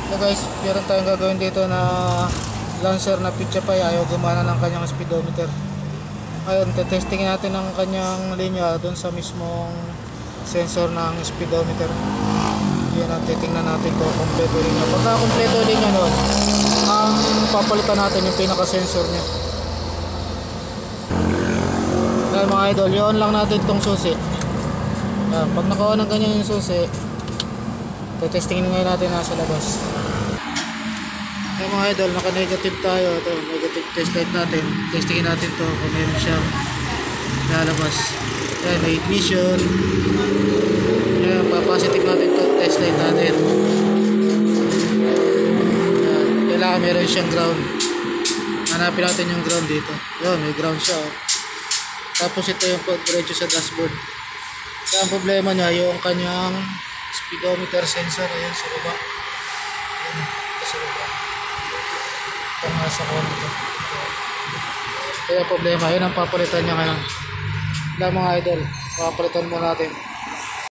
So guys, meron tayong gagawin dito na Lancer na Pizza-Pay. Ayaw gumana ng kanyang speedometer. Ngayon, testingin natin ang kanyang linya doon sa mismong sensor ng speedometer. Yan ang titingnan natin kung kompleto linya. Pagka kompleto linya noon, ang papalitan natin yung pinaka-sensor niya. Dahil mga idol, i-on lang natin itong susi. Yan, pag naka-on ng ganyan yung susi, testingin ngayon natin nasa labas. Yan mga idol, naka-negative tayo. Ito, negative test light natin. Testingin natin to kung meron siyang lalabas. Yan, may ignition. Yan, pa-positive natin to test light natin. Yan, kailangan meron siyang ground. Hanapin natin yung ground dito. Yan, may ground siya. Tapos ito yung diretso sa dashboard. Kaya ang problema niya, yung kanyang speedometer sensor. Ayan, sa baba. Ayan, sa baba. Ito nga sa corner ito. Kaya problema, yun ang papalitan niya ngayon. Wala mga idol, papalitan mo natin.